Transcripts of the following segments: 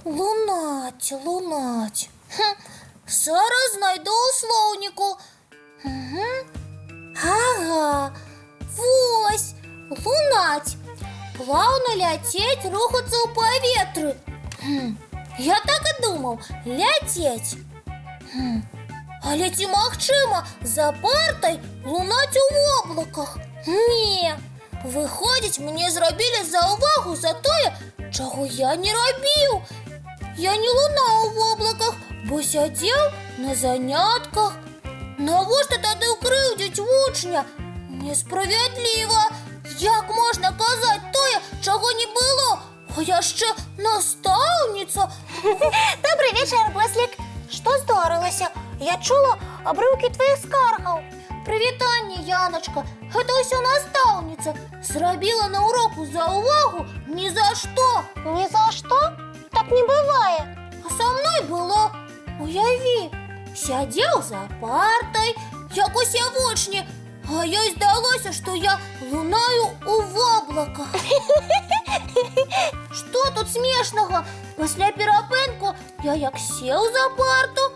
Лунать, лунать. Зараз знайду у словнику. Ага, ось, лунать. Плавно лететь, рухаться у паветры. Я так і думав, лететь. Але ці магчыма за партай лунаць у воблаках? Не, выходзіць, мне зрабілі заўвагу за тое, чаго я не рабіў. Я не лунаў у воблаках, бо сядзеў на занятках. Навошта тады ўкрыўдзіць вучня? Несправядліва. Як можна казаць тое, чаго не было? А яшчэ настаўніца. Добрый вечер, Буслік. Што здарылася? Я чула абрыўкі тваіх скаргаў. Прывітанне, Яночка. Гэта ўсё настаўніца. Зрабіла на уроку заўвагу ні за што. Ні за што? Так не бывае. А са мной было. Уяві, сядзеў за партай, як усе вучні, а ёй здалося, што я лунаю у воблаках. Што тут смешнага? Пасля перапынку я як сеў за парту,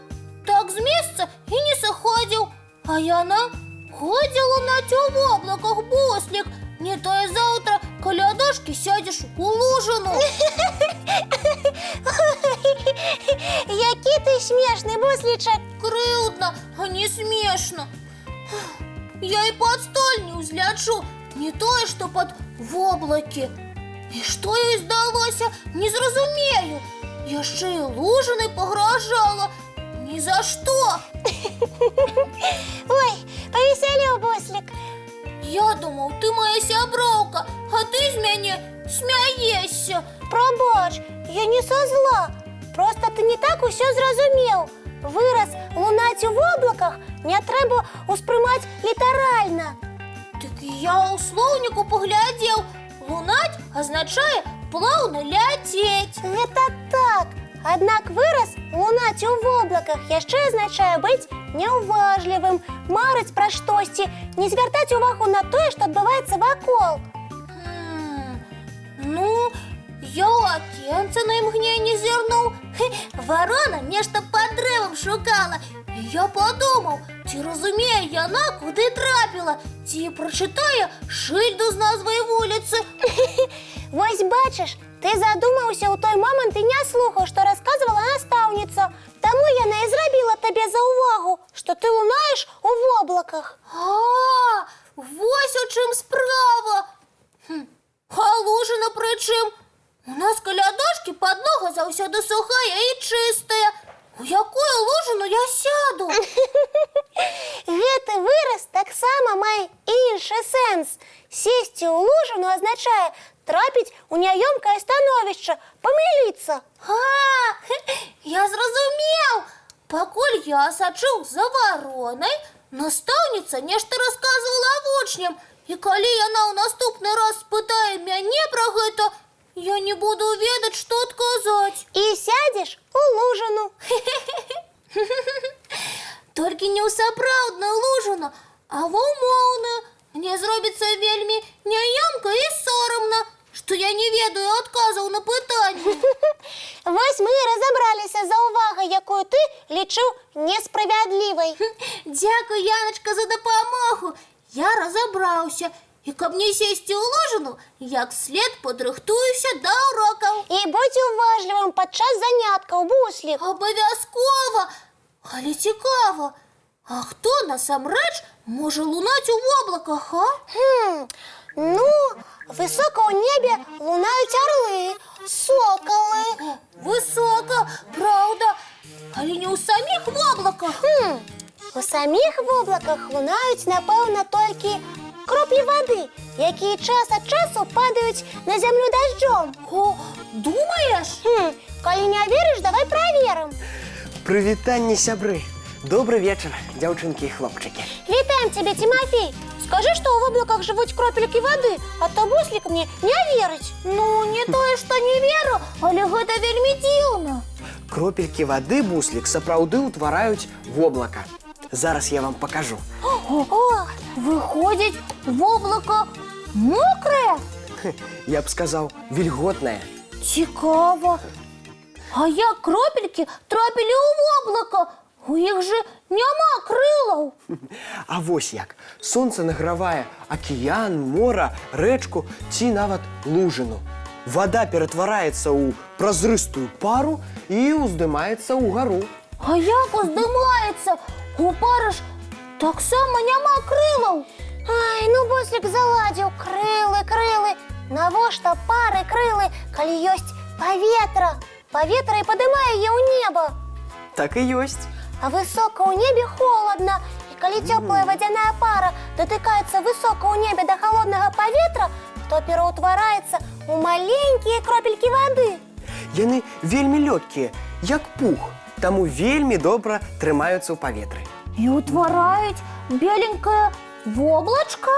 так з месца і не сыходзіў. А яна ходзіла лунаць у воблаках, Буслік. Не тое заўтра каля дошкі сядзеш у лужыну. Які ты смешны, Буслічак. Крыўдна, а не смешна. Я і пад столь не ўзлячу, не тое, што пад воблакі. І што ёй здалося, не зразумею. Яшчэ і лужынай пагражала. Ні за што. Ой, павесялеў, Буслік. Я думаў, ты моя сяброўка, а ты з мяне смяешся. Прабач, я не са зла. Проста ты не так усё зразумеў. Выраз лунаць у воблаках не трэба ўспрымаць літаральна. Так я ў слоўніку паглядзеў. Лунаць азначае плаўна ляцець. Гэта так. Аднак выраз лунаць у воблаках яшчэ азначае быць няўважлівым, марыць пра штосьці, не звяртаць увагу на тое, што адбываецца вакол. Ну, я ў акенца на імгненне зірнуў. Варона нешта пад дрэвам шукала. І я падумаў, ці разумее яна, куды трапіла, ці прачытае шыльду з назвай вуліцы. Вось бачыш, ты задумаўся ў той момант і не слухаў, што расказвала настаўніца. Таму яна і зрабіла табе заўвагу, што ты лунаеш у воблаках. А, вось у чым справа. А лужына пры чым? У нас каля дошкі падлога заўсёды сухая і чыстая. У якую лужыну я сяду? Гэты выраз таксама мае іншы сэнс. Сесці ў лужыну азначае трапіць у няёмкае становішча, памыліцца. Я зразумеў. Пакуль я сачыў за варонай, настаўніца нешта расказвала вучням. І калі яна ў наступны раз спытае мяне пра гэта, я не буду ведаць, што адказаць. І сядзеш у лужыну. Толькі не ў сапраўдную лужыну, а ва ўмоўную. Мне зробіцца вельмі няёмка і сорамна, што я не ведаю адказаў на пытанні. Вось мы і разабраліся за ўвагай, якую ты лічыў несправядлівай. Дзякуй, Яначка, за дапамогу. Я разабраўся. І каб не сесці ў лужыну, як след падрыхтуюся да урокаў. І будзь уважлівым падчас заняткаў, Буслік. Абавязкова. Але цікава, а хто насамрэч можа лунаць у воблаках, а? Ну, высока ў небе лунаюць арлы, сокалы. Высока, праўда, але не ў саміх воблаках. У саміх воблаках лунаюць, напэўна, толькі кроплі вады, якія час ад часу падаюць на зямлю дажджом. О, думаеш? Калі не верыш, давай праверым. Прывітанне, сябры. Добры вечар, дзяўчынкі і хлопчыкі. Вітаем, доверяем тебе, Тимофей. Скажи, что в облаках живут кропельки воды, а то Буслик мне не верить. Ну, не тое, што не веру, але гэта вельмі дзіўна. Кропелькі вады, Буслік, сапраўды ўтвараюць воблака. Зараз я вам покажу. О, выходзіць, воблака мокрае? Я б сказаў, вільготнае. Цікава. А як кропелькі трапілі ў воблака? У іх жа няма крылаў. А вось як. Сонца награвае акіян, мора, рэчку ці нават лужыну. Вада ператвараецца ў празрыстую пару і ўздымаецца ўгару. А як уздымаецца? У пары ж таксама няма крылаў. Ай, ну Буслик заладзіў. Крылы. Навошта пары крылы, калі ёсць паветра? Паветра і падымае яе ў неба. Так і ёсць. А высока ў небе холодна. І калі цёплая вадзяная пара датыкаецца высока ў небе да халоднага паветра, то пераўтвараецца ў маленькія кропелькі вады. Яны вельмі лёгкія, як пух, таму вельмі добра трымаюцца ў паветры. І ўтвараюць беленькае воблачка?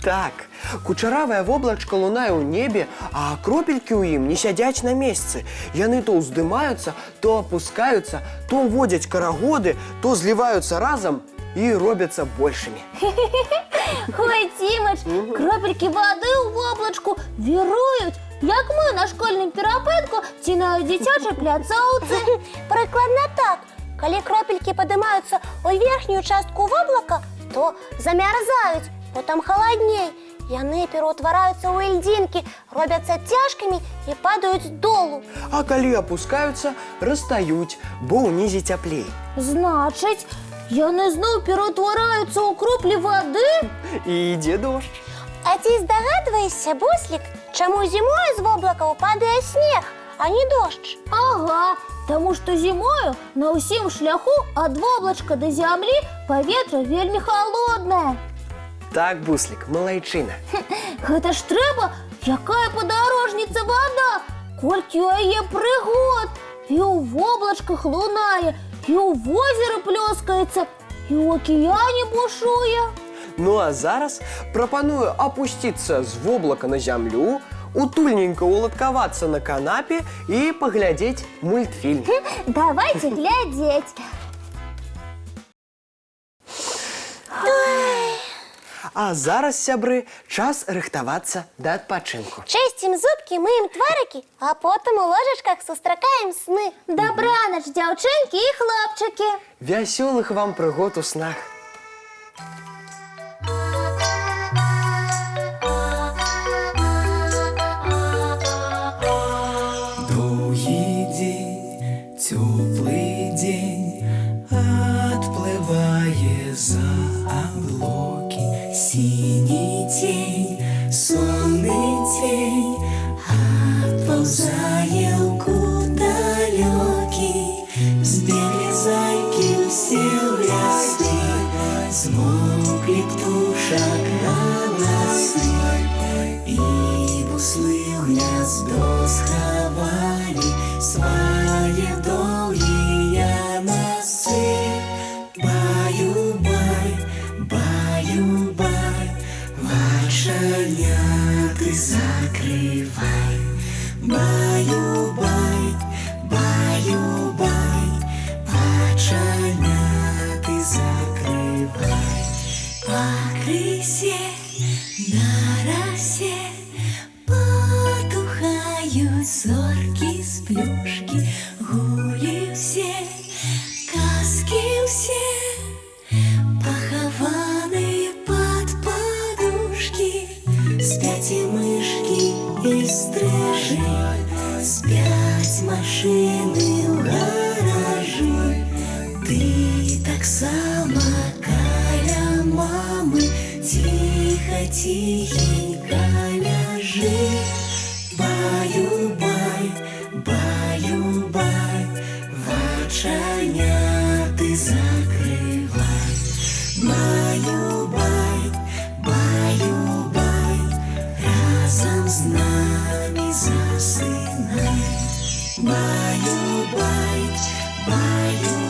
Так, кучаравае воблачка лунае ў небе, а кропелькі ў ім не сядзяць на месцы. Яны то ўздымаюцца, то апускаюцца, то ўводзяць карагоды, то зліваюцца разам і робяцца большымі. Ой, Тимоч, кропелькі вады ў воблачку віруюць, як мы на школьным перапынку ці на дзіцячай пляцоўцы. Прыкладна так. Калі кропелькі падымаюцца ў верхнюю частку воблака, то замярзаюць, бо там халадней. Яны пераўтвараюцца ў ільдзінкі, робяцца цяжкімі і падаюць долу. А калі апускаюцца, растаюць, бо ўнізе цяплей. Значыць, яны зноў пераўтвараюцца ў кроплі вады? І ідзе дождж. А ці здагадваешся, Буслик, чаму зімою з воблакаў падае снег, а не дождж? Ага, таму што зімою на ўсім шляху ад воблачка да зямлі паветра вельмі халоднае. Так, Буслік, малайчына. Гэта ж трэба, якая падарожніца вада, колькі ў яе прыгод. І ў воблачках лунае, і ў возеры плёскаецца, і ў акіяне бушуе. Ну а зараз прапаную апусціцца з воблака на зямлю, утульненька уладкавацца на канапе і паглядзець мультфільм. Давайте глядзець. А зараз, сябры, час рыхтавацца да адпачынку. Чысцім зубкі, мыем тварыкі, а потым у ложачках сустракаем сны. Дабранач, дзяўчынкі і хлопчыкі. Вясёлых вам прыгод у снах. Доўгі дзень, цёплы дзень, адплывае за аблокі. Сіні цень, сонны цень, адпаўзае ў кут далёкі. Збеглі зайкі ўсе ў лясы, змоўклі птушак галасы, і буслы ў гняздо схавалі свае доўгія носы. Баю-бай, баю-бай, вачаняты закрывай. Баю-бай, баю-бай, вачаняты закрывай. Пакрысе, на расе потухаюць зоркі з плюшкі. Гулі ўсе, казкі ўсе, пахаваныя пад падушкі. Спяць і мышкі, і стрыжы, спяць машыны ў гаражы. Ты таксама каля мамы ціха-ціхенька ляжы. Баю-бай, баю-бай, вачаняты закрывай. Баю-бай, баю-бай, разам з намі засынай. Баю-бай, баю-бай.